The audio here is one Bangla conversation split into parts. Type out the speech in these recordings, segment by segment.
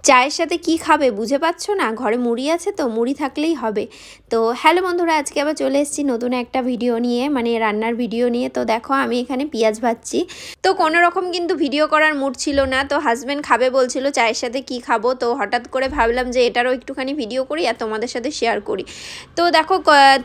চায়ের সাথে কি খাবে বুঝে পাচ্ছ না? ঘরে মুড়ি আছে তো, মুড়ি থাকলেই হবে। তো হ্যালো বন্ধুরা, আজকে আবার চলে এসেছি নতুন একটা ভিডিও নিয়ে, মানে রান্নার ভিডিও নিয়ে। তো দেখো আমি এখানে পেঁয়াজ ভাজছি। তো কোনো রকম কিন্তু ভিডিও করার মুড ছিল না। তো হাজব্যান্ড খাবে বলছিল চায়ের সাথে কি খাবো, তো হঠাৎ করে ভাবলাম যে এটারও একটুখানি ভিডিও করি আর তোমাদের সাথে শেয়ার করি। তো দেখো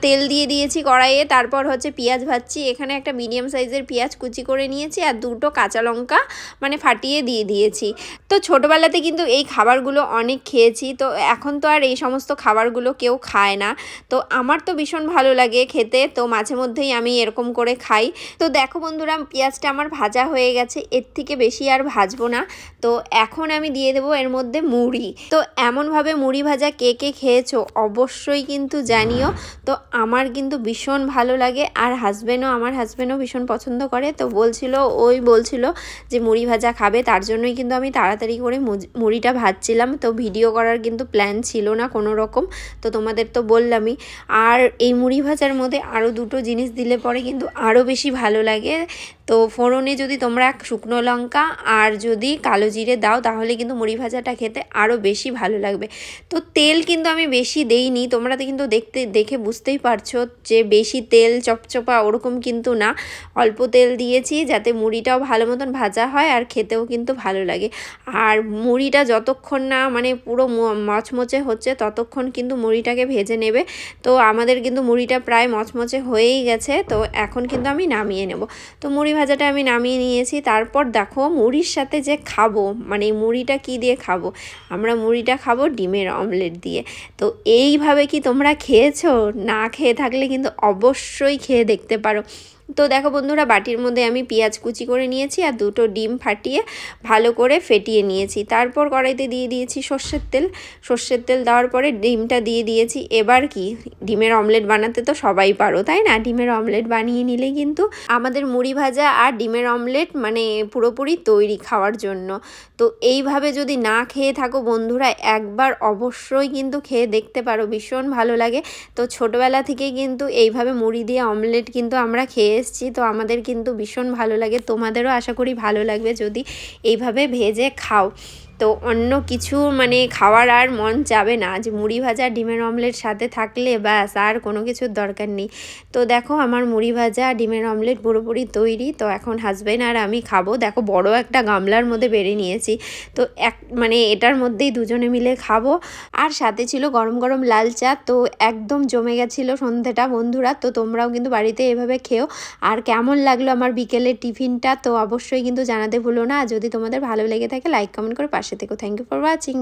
তেল দিয়ে দিয়েছি কড়াইয়ে, তারপর হচ্ছে পেঁয়াজ ভাজছি। এখানে একটা মিডিয়াম সাইজের পেঁয়াজ কুচি করে নিয়েছি আর দুটো কাঁচা লঙ্কা মানে ফাটিয়ে দিয়ে দিয়েছি। তো ছোটোবেলাতে কিন্তু এই খাবারগুলো অনেক খেয়েছি, তো এখন তো আর এই সমস্ত খাবারগুলো কেউ খায় না। তো আমার তো ভীষণ ভালো লাগে খেতে, তো মাঝে মধ্যেই আমি এরকম করে খাই। তো দেখো বন্ধুরা, পেঁয়াজটা আমার ভাজা হয়ে গেছে, এর থেকে বেশি আর ভাজবো না। তো এখন আমি দিয়ে দেবো এর মধ্যে মুড়ি। তো এমনভাবে মুড়ি ভাজা কে কে খেয়েছো অবশ্যই কিন্তু জানিও। তো আমার কিন্তু ভীষণ ভালো লাগে, আর আমার হাজব্যান্ডও ভীষণ পছন্দ করে। তো বলছিল যে মুড়ি ভাজা খাবে, তার জন্যই কিন্তু আমি তাড়াতাড়ি করে মুড়িটা ভাজছিলাম। তো ভিডিও করার কিন্তু প্ল্যান ছিল না কোনো রকম, তো তোমাদের তো বললামই। আর এই মুড়ি ভাজার মধ্যে আরও দুটো জিনিস দিলে পরে কিন্তু আরও বেশি ভালো লাগে। তো ফোড়নে যদি তোমরা শুকনো লঙ্কা আর যদি কালো জিরে দাও, তাহলে কিন্তু মুড়ি ভাজাটা খেতে আরও বেশি ভালো লাগবে। তো তেল কিন্তু আমি বেশি দেইনি, তোমরা তো কিন্তু দেখে বুঝতেই পারছো যে বেশি তেল চপচপা ওরকম কিন্তু না, অল্প তেল দিয়েছি যাতে মুড়িটাও ভালো মতন ভাজা হয় আর খেতেও কিন্তু ভালো লাগে। আর মুড়িটা যতক্ষণ না মানে পুরো মচমচে হচ্ছে ততক্ষণ কিন্তু মুড়িটাকে ভেজে নেবে। তো আমাদের কিন্তু মুড়িটা প্রায় মচমচে হয়েই গেছে, তো এখন কিন্তু আমি নামিয়ে নেব। তো মুড়ি ভাজাটা আমি নামিয়ে নিয়েছি। তারপর দেখো মুড়ির সাথে যে খাবো, মানে মুড়িটা কি দিয়ে খাবো, আমরা মুড়িটা খাবো ডিমের অমলেট দিয়ে। তো এইভাবে কি তোমরা খেয়েছো? না খেয়ে থাকলে কিন্তু অবশ্যই খেয়ে দেখতে পারো। তো দেখো বন্ধুরা, বাটির মধ্যে আমি পেঁয়াজ কুচি করে নিয়েছি আর দুটো ডিম ফাটিয়ে ভালো করে ফেটিয়ে নিয়েছি। তারপর কড়াইতে দিয়ে দিয়েছি সর্ষের তেল দেওয়ার পরে ডিমটা দিয়ে দিয়েছি। এবার কি, ডিমের অমলেট বানাতে তো সবাই পারো তাই না? ডিমের অমলেট বানিয়ে নিলে কিন্তু আমাদের মুড়ি ভাজা আর ডিমের অমলেট মানে পুরোপুরি তৈরি খাওয়ার জন্য। তো এইভাবে যদি না খেয়ে থাকো বন্ধুরা, একবার অবশ্যই কিন্তু খেয়ে দেখতে পারো, ভীষণ ভালো লাগে। তো ছোটোবেলা থেকে কিন্তু এইভাবে মুড়ি দিয়ে অমলেট কিন্তু আমরা খেয়ে এসেছি, তো আমাদের কিন্তু ভীষণ ভালো লাগে। তোমাদেরও আশা করি ভালো লাগবে যদি এইভাবে ভেজে খাও। তো অন্য কিছু মানে খাওয়ার আর মন যাবে না, যে মুড়ি ভাজা ডিমের অমলেট সাথে থাকলে ব্যাস আর কোনো কিছুর দরকার নেই। তো দেখো আমার মুড়ি ভাজা ডিমের অমলেট পুরোপুরি তৈরি। তো এখন হাজব্যান্ড আর আমি খাবো। দেখো বড় একটা গামলার মধ্যে বেড়ে নিয়েছি, তো মানে এটার মধ্যেই দুজনে মিলে খাবো। আর সাথে ছিল গরম গরম লাল চা। তো একদম জমে গেছিলো সন্ধ্যেটা বন্ধুরা। তো তোমরাও কিন্তু বাড়িতে এভাবে খেও। আর কেমন লাগলো আমার বিকেলের টিফিনটা, তো অবশ্যই কিন্তু জানাতে ভুলো না। যদি তোমাদের ভালো লেগে থাকে লাইক কমেন্ট করে পাশে থেকো। Thank you for watching.